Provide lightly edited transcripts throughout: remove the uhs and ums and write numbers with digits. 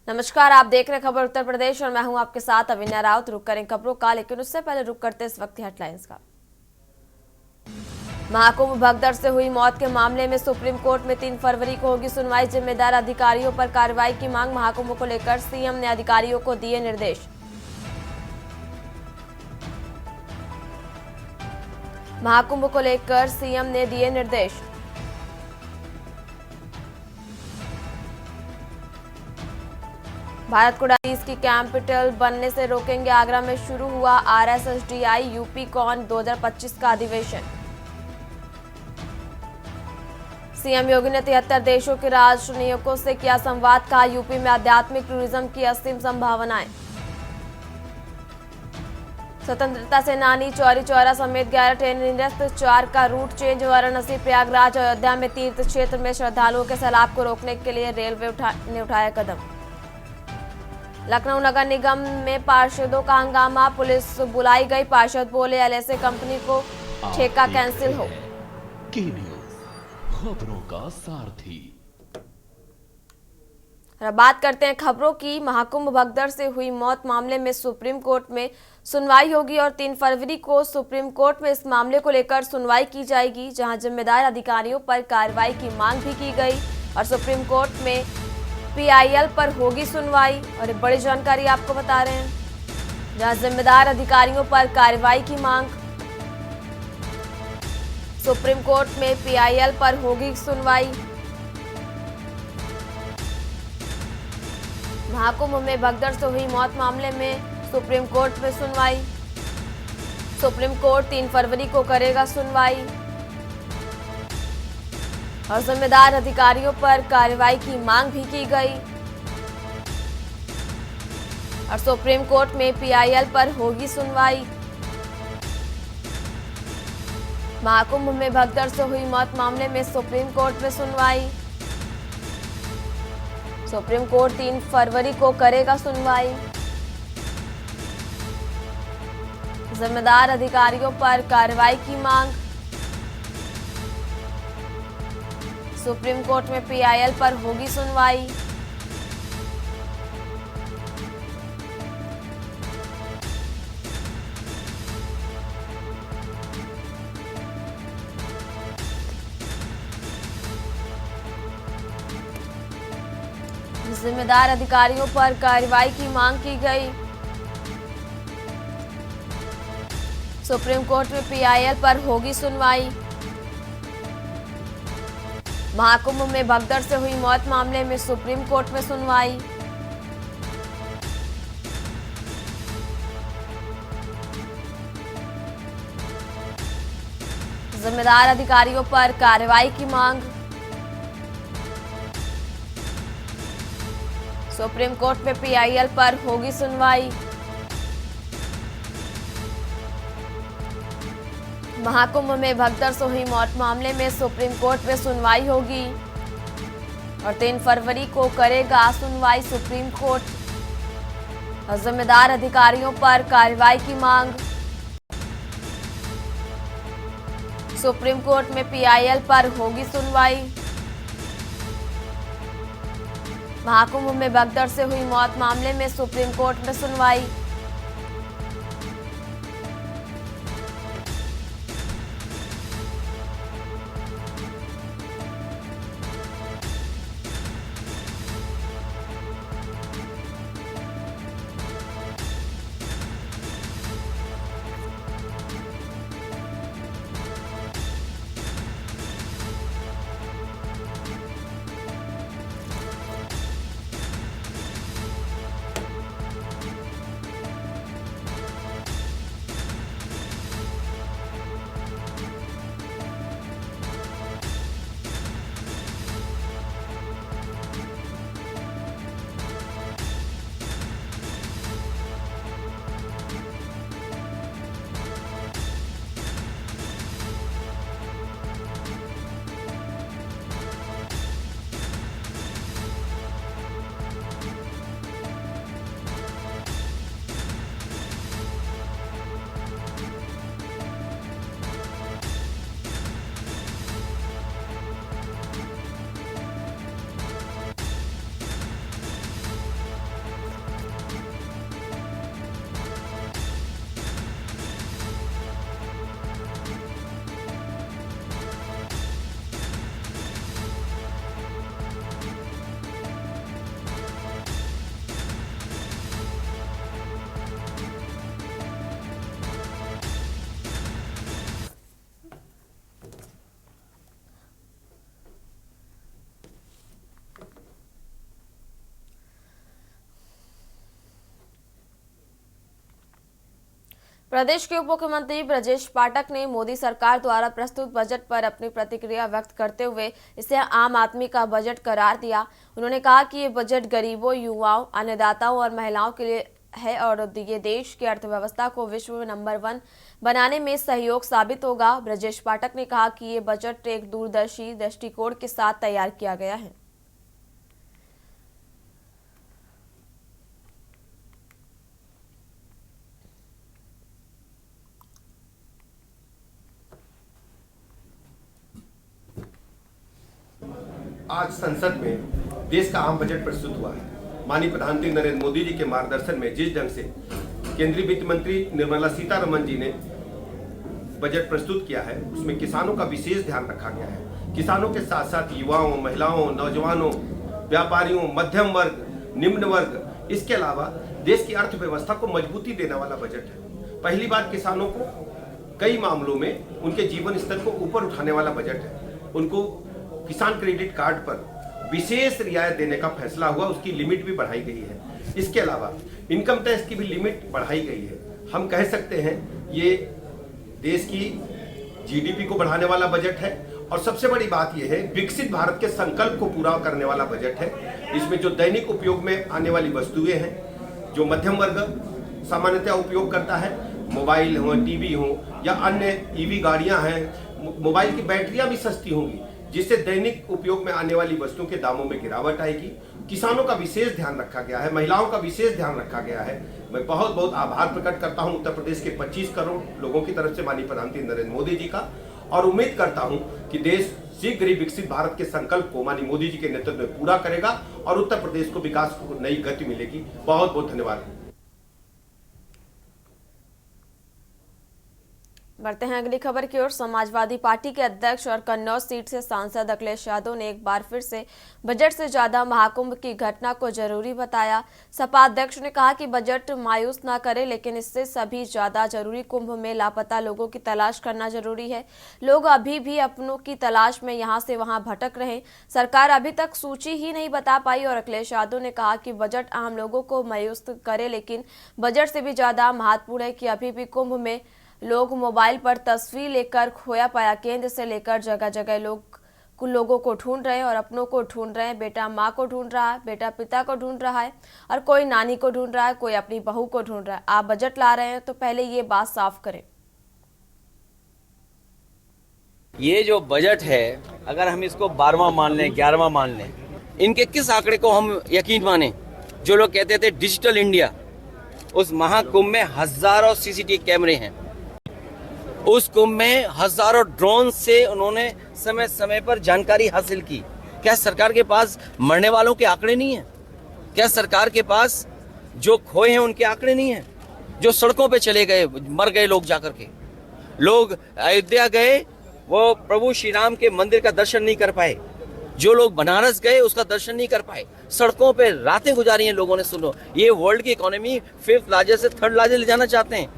नमस्कार, आप देख रहे हैं खबर उत्तर प्रदेश और मैं हूं आपके साथ अविन्या राउत। रुक करें खबरों का, लेकिन उससे पहले रुक करते इस वक्त हेडलाइंस का। महाकुंभ भगदड़ से हुई मौत के मामले में सुप्रीम कोर्ट में 3 फरवरी को होगी सुनवाई। जिम्मेदार अधिकारियों पर कार्रवाई की मांग। महाकुंभ को लेकर सीएम ने अधिकारियों को दिए निर्देश। महाकुंभ को लेकर सीएम ने दिए निर्देश। भारत को डायबिटीज की कैपिटल बनने से रोकेंगे। आगरा में शुरू हुआ आरएसएसडीआई यूपी कॉन 2025 का अधिवेशन। सीएम योगी ने 73 देशों के राजनयिकों से किया संवाद। कहा, यूपी में आध्यात्मिक टूरिज्म की असीम संभावनाएं। स्वतंत्रता सेनानी चौरी चौरा समेत 11 ट्रेन निरस्त। 4 का रूट चेंज। वाराणसी, प्रयागराज, अयोध्या में तीर्थ क्षेत्र में श्रद्धालुओं के सैलाब को रोकने के लिए रेलवे ने उठाया कदम। लखनऊ नगर निगम में पार्षदों का हंगामा। पुलिस बुलाई गई। पार्षद बोले, एलएसए कंपनी को ठेका कैंसिल हो। खबरों का सारथी। अब बात करते हैं खबरों की। महाकुंभ भगदड़ से हुई मौत मामले में सुप्रीम कोर्ट में सुनवाई होगी और 3 फरवरी को सुप्रीम कोर्ट में इस मामले को लेकर सुनवाई की जाएगी, जहां जिम्मेदार अधिकारियों पर कार्रवाई की मांग भी की गई और सुप्रीम कोर्ट में पीआईएल पर होगी सुनवाई। और एक बड़ी जानकारी आपको बता रहे हैं, जहां जिम्मेदार अधिकारियों पर कार्रवाई की मांग। सुप्रीम कोर्ट में पीआईएल पर होगी सुनवाई। महाकुंभ में भगदड़ से हुई मौत मामले में सुप्रीम कोर्ट में सुनवाई। सुप्रीम कोर्ट 3 फरवरी को करेगा सुनवाई और जिम्मेदार अधिकारियों पर कार्रवाई की मांग भी की गई और सुप्रीम कोर्ट में पीआईएल पर होगी सुनवाई। महाकुंभ में भगदड़ से हुई मौत मामले में सुप्रीम कोर्ट में सुनवाई। सुप्रीम कोर्ट 3 फरवरी को करेगा सुनवाई। जिम्मेदार अधिकारियों पर कार्रवाई की मांग। सुप्रीम कोर्ट में पीआईएल पर होगी सुनवाई। जिम्मेदार अधिकारियों पर कार्रवाई की मांग की गई। सुप्रीम कोर्ट में पीआईएल पर होगी सुनवाई। महाकुंभ में भगदड़ से हुई मौत मामले में सुप्रीम कोर्ट में सुनवाई। जिम्मेदार अधिकारियों पर कार्रवाई की मांग। सुप्रीम कोर्ट में पीआईएल पर होगी सुनवाई। महाकुंभ में भगदड़ से हुई मौत मामले में सुप्रीम कोर्ट में सुनवाई होगी और 3 फरवरी को करेगा सुनवाई सुप्रीम कोर्ट और जिम्मेदार अधिकारियों पर कार्रवाई की मांग। सुप्रीम कोर्ट में पीआईएल पर होगी सुनवाई। महाकुंभ में भगदड़ से हुई मौत मामले में सुप्रीम कोर्ट में सुनवाई। प्रदेश के उप मुख्यमंत्री ब्रजेश पाठक ने मोदी सरकार द्वारा प्रस्तुत बजट पर अपनी प्रतिक्रिया व्यक्त करते हुए इसे आम आदमी का बजट करार दिया। उन्होंने कहा कि ये बजट गरीबों, युवाओं, अन्नदाताओं और महिलाओं के लिए है और ये देश की अर्थव्यवस्था को विश्व में नंबर 1 बनाने में सहयोग साबित होगा। ब्रजेश पाठक ने कहा कि ये बजट एक दूरदर्शी दृष्टिकोण के साथ तैयार किया गया है। आज संसद में देश का आम बजट प्रस्तुत हुआ है। माननीय प्रधानमंत्री नरेंद्र मोदी जी के मार्गदर्शन में जिस ढंग से केंद्रीय वित्त मंत्री निर्मला सीतारमण जी ने बजट प्रस्तुत किया है, उसमें किसानों का विशेष ध्यान रखा गया है। किसानों के साथ साथ युवाओं, महिलाओं, नौजवानों, व्यापारियों, मध्यम वर्ग, निम्न वर्ग, इसके अलावा देश की अर्थव्यवस्था को मजबूती देने वाला बजट है। पहली बार किसानों को कई मामलों में उनके जीवन स्तर को ऊपर उठाने वाला बजट है। उनको किसान क्रेडिट कार्ड पर विशेष रियायत देने का फैसला हुआ, उसकी लिमिट भी बढ़ाई गई है। इसके अलावा इनकम टैक्स की भी लिमिट बढ़ाई गई है। हम कह सकते हैं ये देश की जीडीपी को बढ़ाने वाला बजट है और सबसे बड़ी बात यह है, विकसित भारत के संकल्प को पूरा करने वाला बजट है। इसमें जो दैनिक उपयोग में आने वाली वस्तुएं हैं, जो मध्यम वर्ग सामान्यतः उपयोग करता है, मोबाइल हो, टीवी हो या अन्य ईवी गाड़ियां हैं, मोबाइल की बैटरियां भी सस्ती होंगी, जिससे दैनिक उपयोग में आने वाली वस्तुओं के दामों में गिरावट आएगी। किसानों का विशेष ध्यान रखा गया है, महिलाओं का विशेष ध्यान रखा गया है। मैं बहुत बहुत आभार प्रकट करता हूं उत्तर प्रदेश के 25 करोड़ लोगों की तरफ से माननीय प्रधानमंत्री नरेंद्र मोदी जी का, और उम्मीद करता हूं कि देश शीघ्र ही विकसित भारत के संकल्प को माननीय मोदी जी के नेतृत्व में पूरा करेगा और उत्तर प्रदेश को विकास को नई गति मिलेगी। बहुत बहुत धन्यवाद। बढ़ते हैं अगली खबर की ओर। समाजवादी पार्टी के अध्यक्ष और कन्नौज सीट से सांसद अखिलेश यादव ने एक बार फिर से बजट से ज्यादा महाकुंभ की घटना को जरूरी बताया। सपा अध्यक्ष ने कहा कि बजट मायूस ना करे, लेकिन इससे सभी ज्यादा जरूरी कुंभ में लापता लोगों की तलाश करना जरूरी है। लोग अभी भी अपनों की तलाश में यहाँ से वहाँ भटक रहे। सरकार अभी तक सूची ही नहीं बता पाई। और अखिलेश यादव ने कहा कि बजट आम लोगों को मायूस करे, लेकिन बजट से भी ज्यादा महत्वपूर्ण है कि अभी भी कुंभ में लोग मोबाइल पर तस्वीर लेकर खोया पाया केंद्र से लेकर जगह जगह लोगों को ढूंढ रहे हैं और अपनों को ढूंढ रहे हैं। बेटा माँ को ढूंढ रहा है, बेटा पिता को ढूंढ रहा है, और कोई नानी को ढूंढ रहा है, कोई अपनी बहू को ढूंढ रहा है। आप बजट ला रहे हैं तो पहले ये बात साफ करें। ये जो बजट है, अगर हम इसको 12वां मान लें, 11वां मान लें, इनके किस आंकड़े को हम यकीन माने? जो लोग कहते थे डिजिटल इंडिया, उस महाकुंभ में हजारों सीसीटीवी कैमरे हैं, उस कुंभ में हजारों ड्रोन से उन्होंने समय समय पर जानकारी हासिल की। क्या सरकार के पास मरने वालों के आंकड़े नहीं हैं? क्या सरकार के पास जो खोए हैं उनके आंकड़े नहीं हैं? जो सड़कों पे चले गए, मर गए लोग जाकर के, लोग अयोध्या गए, वो प्रभु श्री राम के मंदिर का दर्शन नहीं कर पाए। जो लोग बनारस गए उसका दर्शन नहीं कर पाए। सड़कों पे रातें गुजारी हैं लोगों ने। सुनो, ये वर्ल्ड की इकोनॉमी 5th लार्जेस्ट से 3rd लार्जेस्ट ले जाना चाहते हैं।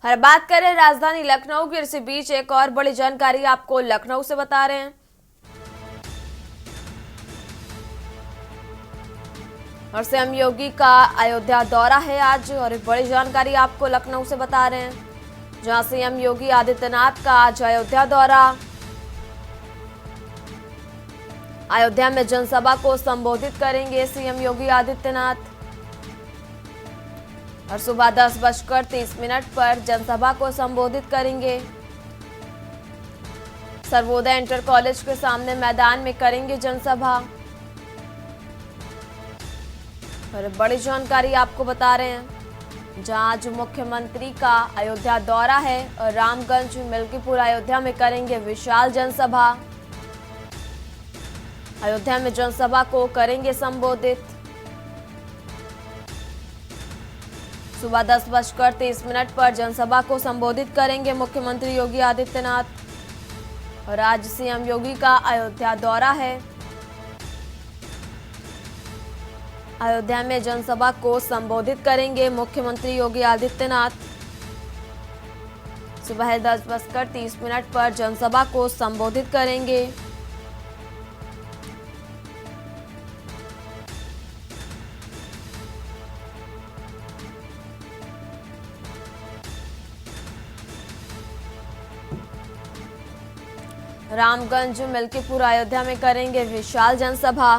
हर बात करें राजधानी लखनऊ की, इसी बीच एक और बड़ी जानकारी आपको लखनऊ से बता रहे हैं। और सीएम योगी का अयोध्या दौरा है आज, और एक बड़ी जानकारी आपको लखनऊ से बता रहे हैं, जहां सीएम योगी आदित्यनाथ का आज अयोध्या दौरा। अयोध्या में जनसभा को संबोधित करेंगे सीएम योगी आदित्यनाथ, और सुबह 10:30 पर जनसभा को संबोधित करेंगे। सर्वोदय इंटर कॉलेज के सामने मैदान में करेंगे जनसभा। और बड़ी जानकारी आपको बता रहे हैं, जहां आज मुख्यमंत्री का अयोध्या दौरा है और रामगंज, मिल्कीपुर, अयोध्या में करेंगे विशाल जनसभा। अयोध्या में जनसभा को करेंगे संबोधित। सुबह 10:30 पर जनसभा को संबोधित करेंगे मुख्यमंत्री योगी आदित्यनाथ। और आज सीएम योगी का अयोध्या दौरा है। अयोध्या में जनसभा को संबोधित करेंगे मुख्यमंत्री योगी आदित्यनाथ। सुबह 10:30 पर जनसभा को संबोधित करेंगे। रामगंज, मिल्कीपुर, अयोध्या में करेंगे विशाल जनसभा।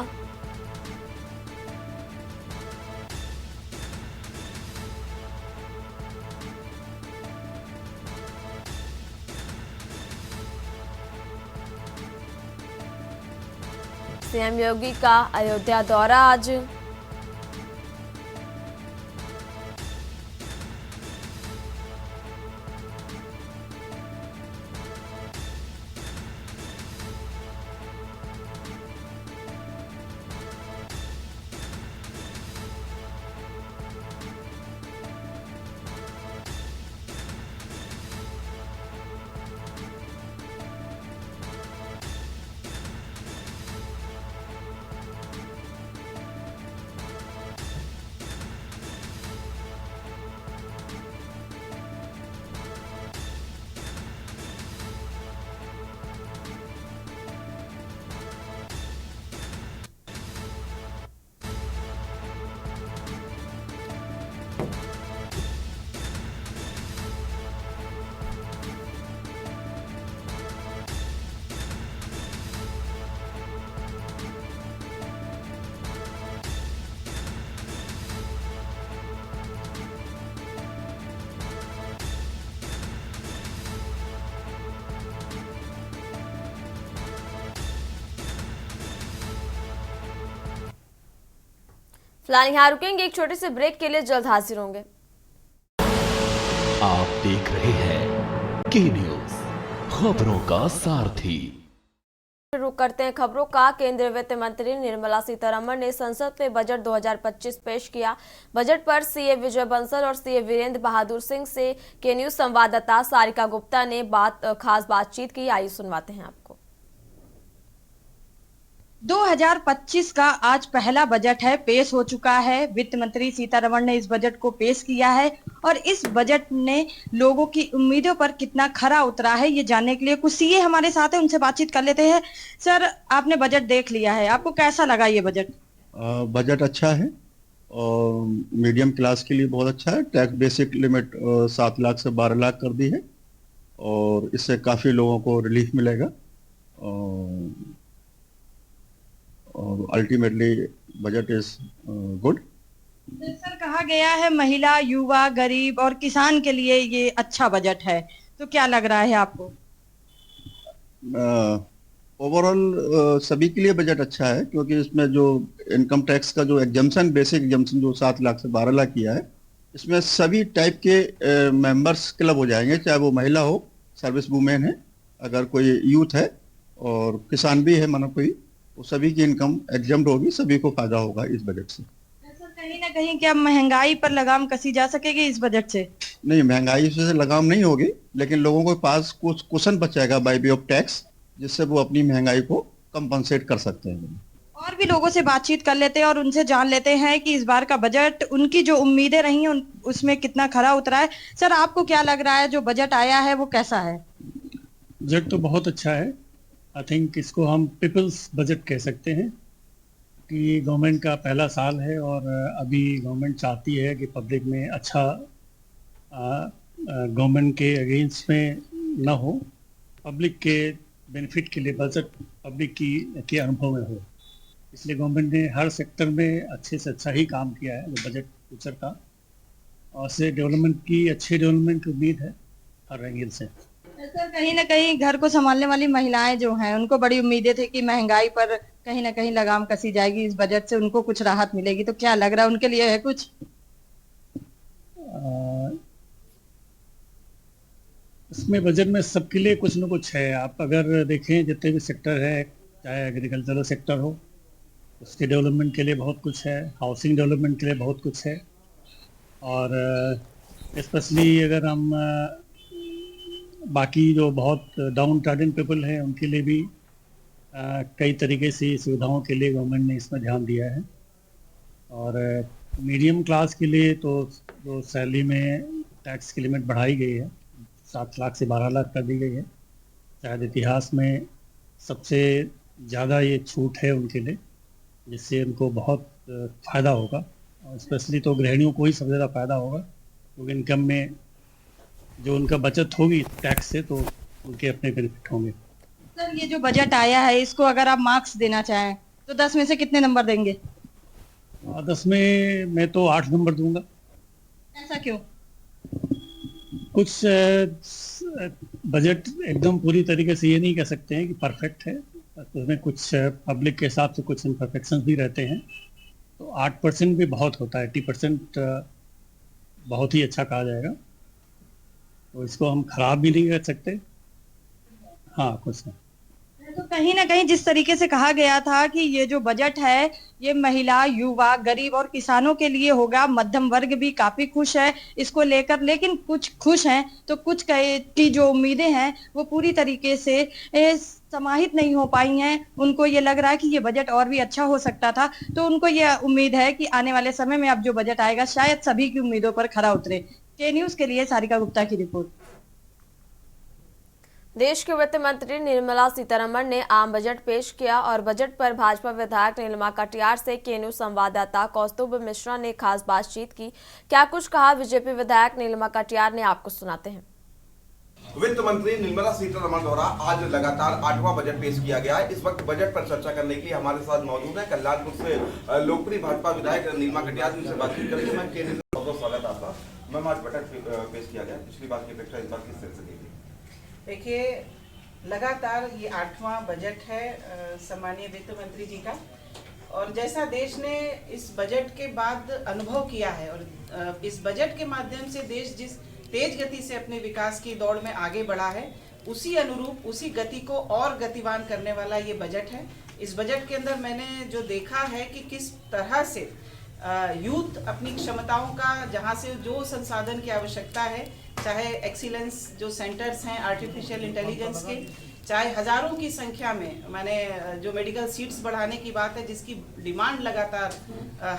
सीएम योगी का अयोध्या दौरा आज। फिलहाल यहाँ रुकेंगे, एक छोटे से ब्रेक के लिए जल्द हाजिर होंगे। आप देख रहे हैं के न्यूज, खबरों का सारथी। रुक करते हैं खबरों का। केंद्रीय वित्त मंत्री निर्मला सीतारमण ने संसद में बजट 2025 पेश किया। बजट पर सीए विजय बंसल और सीए वीरेंद्र बहादुर सिंह से के न्यूज संवाददाता सारिका गुप्ता ने खास बातचीत की। आइए सुनवाते हैं आपको। 2025 का आज पहला बजट है, पेश हो चुका है। वित्त मंत्री सीतारमण ने इस बजट को पेश किया है और इस बजट ने लोगों की उम्मीदों पर कितना खरा उतरा है, ये जानने के लिए कुछ सीए हमारे साथ है, उनसे बातचीत कर लेते हैं। सर, आपने बजट देख लिया है, आपको कैसा लगा ये बजट? बजट अच्छा है और मीडियम क्लास के लिए बहुत अच्छा है। टैक्स बेसिक लिमिट 7 लाख से 12 लाख कर दी है और इससे काफ़ी लोगों को रिलीफ मिलेगा और ultimately budget is good. Sir, कहा गया है महिला, युवा, गरीब और किसान के लिए ये अच्छा बजट है, तो क्या लग रहा है आपको? ओवरऑल सभी के लिए बजट अच्छा है क्योंकि इसमें जो इनकम टैक्स का जो एग्जम्पशन, बेसिक एग्जम्पशन जो 7 लाख से 12 लाख किया है, इसमें सभी टाइप के मेंबर्स क्लब हो जाएंगे, चाहे वो महिला हो, सर्विस वुमेन है, अगर कोई यूथ है और किसान भी है, मानो कोई, तो सभी की इनकम एग्जम्प्ट होगी, सभी को फायदा होगा इस बजट से। सर, कहीं ना कहीं क्या महंगाई पर लगाम कसी जा सकेगी इस बजट से? नहीं, महंगाई से लगाम नहीं होगी, लेकिन लोगों के पास कुछ कुशन बचेगा बाय वे ऑफ टैक्स, जिससे वो अपनी महंगाई को कंपनसेट कर सकते हैं। और भी लोगों से बातचीत कर लेते हैं और उनसे जान लेते हैं कि इस बार का बजट, उनकी जो उम्मीदें रही हैं उसमें कितना खरा उतरा है। सर, आपको क्या लग रहा है, जो बजट आया है वो कैसा है? बजट तो बहुत अच्छा है। आई थिंक इसको हम पीपल्स बजट कह सकते हैं कि गवर्नमेंट का पहला साल है और अभी गवर्नमेंट चाहती है कि पब्लिक में अच्छा गवर्नमेंट के अगेंस्ट में ना हो, पब्लिक के बेनिफिट के लिए बजट पब्लिक के अनुभव में हो। इसलिए गवर्नमेंट ने हर सेक्टर में अच्छे से अच्छा ही काम किया है जो बजट फ्यूचर का, और से डेवलपमेंट की, अच्छे डेवलपमेंट की उम्मीद है हर एंगल से। सर, कहीं ना कहीं घर को संभालने वाली महिलाएं जो हैं, उनको बड़ी उम्मीदें थी कि महंगाई पर कहीं ना कहीं लगाम कसी जाएगी, इस बजट से उनको कुछ राहत मिलेगी, तो क्या लग रहा है उनके लिए है कुछ? इसमें बजट में सबके लिए कुछ न कुछ है। आप अगर देखें जितने भी सेक्टर है, चाहे एग्रीकल्चरल सेक्टर हो, उसके डेवलपमेंट के लिए बहुत कुछ है, हाउसिंग डेवलपमेंट के लिए बहुत कुछ है, और स्पेशली अगर हम बाकी जो बहुत डाउन ट्राडन पीपल हैं उनके लिए भी कई तरीके से सुविधाओं के लिए गवर्नमेंट ने इसमें ध्यान दिया है। और मीडियम क्लास के लिए तो जो सैलरी में टैक्स की लिमिट बढ़ाई गई है, 7 लाख से 12 लाख कर दी गई है। शायद इतिहास में सबसे ज़्यादा ये छूट है उनके लिए, जिससे उनको बहुत फ़ायदा होगा, और स्पेशली तो गृहिणियों को ही सबसे ज़्यादा फ़ायदा होगा, क्योंकि इनकम में जो उनका बचत होगी टैक्स से, तो उनके अपने बेनिफिट होंगे। सर ये जो बजट आया है इसको अगर आप मार्क्स देना चाहें तो 10 में से कितने नंबर देंगे? 10 में मैं तो 8 नंबर दूंगा। ऐसा क्यों? कुछ बजट एकदम पूरी तरीके से ये नहीं कह सकते हैं कि परफेक्ट है, उसमें कुछ पब्लिक के हिसाब से कुछ इम्परफेक्शंस भी रहते हैं। तो 8% भी बहुत होता है, 80% बहुत ही अच्छा कहा जाएगा। तो इसको हम खराब भी नहीं कर सकते। हाँ, कुछ नहीं। तो कहीं ना कहीं जिस तरीके से कहा गया था कि ये जो बजट है ये महिला, युवा, गरीब और किसानों के लिए होगा, मध्यम वर्ग भी काफी खुश है इसको लेकर, लेकिन कुछ खुश हैं तो कुछ की जो उम्मीदें हैं वो पूरी तरीके से समाहित नहीं हो पाई हैं। उनको ये लग रहा है कि ये बजट और भी अच्छा हो सकता था, तो उनको ये उम्मीद है कि आने वाले समय में अब जो बजट आएगा शायद सभी की उम्मीदों पर खरा उतरे। के न्यूज के लिए सारिका गुप्ता की रिपोर्ट। देश के वित्त मंत्री निर्मला सीतारमण ने आम बजट पेश किया और बजट पर भाजपा विधायक नीलिमा कटियार से केन्यू संवाददाता कौस्तुभ मिश्रा ने खास बातचीत की। क्या कुछ कहा बीजेपी विधायक नीलिमा कटियार ने, आपको सुनाते हैं। वित्त मंत्री निर्मला सीतारमण द्वारा आज लगातार 8वां बजट पेश किया गया है। इस वक्त बजट पर चर्चा करने के लिए हमारे साथ मौजूद है कल्याणपुर से लोकप्रिय भाजपा विधायक नीलिमा कटियार जी से बातचीत करेंगे। मैम, के न्यूज़ में बहुत स्वागत है आपका। मैम, आज बजट पेश किया गया, पिछली बार की अपेक्षा इस बार किस तरह से देखिए? देखिए, लगातार ये 8वां बजट है सम्मानीय वित्त मंत्री जी का, और जैसा देश ने इस बजट के बाद अनुभव किया है और इस बजट के माध्यम से देश जिस तेज गति से अपने विकास की दौड़ में आगे बढ़ा है उसी अनुरूप उसी गति को और गतिवान करने वाला ये बजट है। इस बजट के अंदर मैंने जो देखा है कि किस तरह से यूथ अपनी क्षमताओं का, जहाँ से जो संसाधन की आवश्यकता है, चाहे एक्सीलेंस जो सेंटर्स हैं आर्टिफिशियल इंटेलिजेंस के, चाहे हजारों की संख्या में माने जो मेडिकल सीट्स बढ़ाने की बात है जिसकी डिमांड लगातार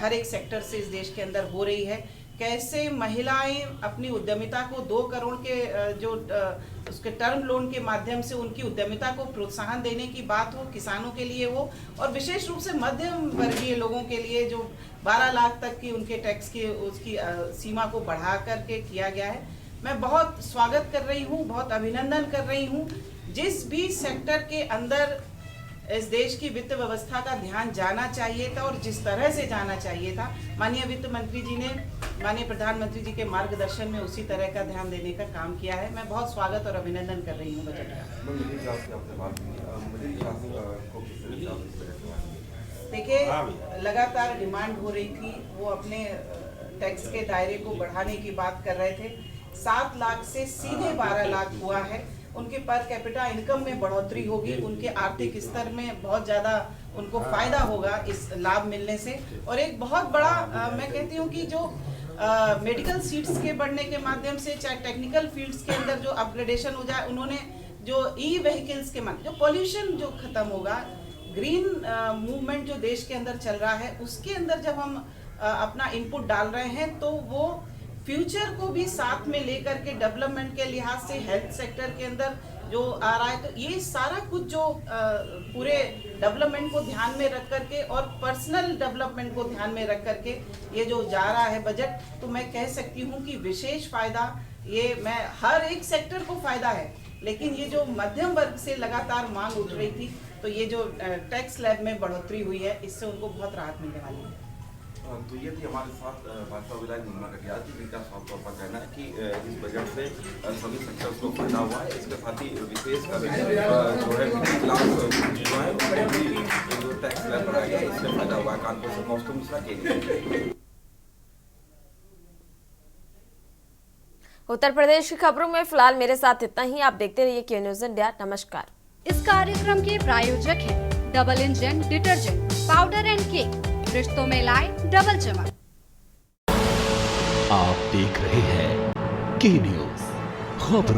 हर एक सेक्टर से इस देश के अंदर हो रही है, कैसे महिलाएं अपनी उद्यमिता को 2 करोड़ के जो उसके टर्म लोन के माध्यम से उनकी उद्यमिता को प्रोत्साहन देने की बात हो, किसानों के लिए हो और विशेष रूप से मध्यम वर्गीय लोगों के लिए जो 12 लाख तक की उनके टैक्स की उसकी सीमा को बढ़ा करके किया गया है। मैं बहुत स्वागत कर रही हूँ, बहुत अभिनंदन कर रही हूँ। जिस भी सेक्टर के अंदर इस देश की वित्त व्यवस्था का ध्यान जाना चाहिए था और जिस तरह से जाना चाहिए था, माननीय वित्त मंत्री जी ने माननीय प्रधानमंत्री जी के मार्गदर्शन में उसी तरह का ध्यान देने का काम किया है। मैं बहुत स्वागत और अभिनंदन कर रही हूँ बजट का। देखिए, लगातार डिमांड हो रही थी, वो अपने टैक्स के दायरे को बढ़ाने की बात कर रहे थे। 7 लाख से सीधे 12 लाख हुआ है। उनके पर कैपिटा इनकम में बढ़ोतरी होगी, उनके आर्थिक स्तर में बहुत ज़्यादा उनको फायदा होगा इस लाभ मिलने से। और एक बहुत बड़ा मैं कहती हूँ कि जो मेडिकल सीट्स के बढ़ने के माध्यम से, चाहे टेक्निकल फील्ड्स के अंदर जो अपग्रेडेशन हो जाए, उन्होंने जो ई-व्हीकल्स के माध्यम जो पॉल्यूशन जो खत्म होगा, ग्रीन मूवमेंट जो देश के अंदर चल रहा है उसके अंदर जब हम अपना इनपुट डाल रहे हैं तो वो फ्यूचर को भी साथ में लेकर के डेवलपमेंट के लिहाज से हेल्थ सेक्टर के अंदर जो आ रहा है, तो ये सारा कुछ जो पूरे डेवलपमेंट को ध्यान में रख करके और पर्सनल डेवलपमेंट को ध्यान में रख करके ये जो जा रहा है बजट, तो मैं कह सकती हूँ कि विशेष फायदा ये मैं हर एक सेक्टर को फायदा है, लेकिन ये जो मध्यम वर्ग से लगातार मांग उठ रही थी, तो ये जो टैक्स स्लैब में बढ़ोतरी हुई है इससे उनको बहुत राहत मिलने वाली है। तो ये थी हमारे साथ भाजपा विधायक नीलिमा कटियार जी, जिनका साफ तौर पर कहना है कि इस बजट से सभी सेक्टर्स को फायदा हुआ है। इसके साथ ही विशेष जो है मिडिल क्लास जो है जो टैक्स स्लैब बढ़ाया गया इससे फायदा हुआ है। कानपुर से कौस्तुभ मिश्रा के। उत्तर प्रदेश की खबरों में फिलहाल मेरे साथ इतना ही। आप देखते रहिए के न्यूज़ इंडिया। नमस्कार। इस कार्यक्रम के प्रायोजक हैं double engine detergent powder and cake, रिश्तों में लाए डबल चमक। आप देख रहे हैं के न्यूज़ खबरों।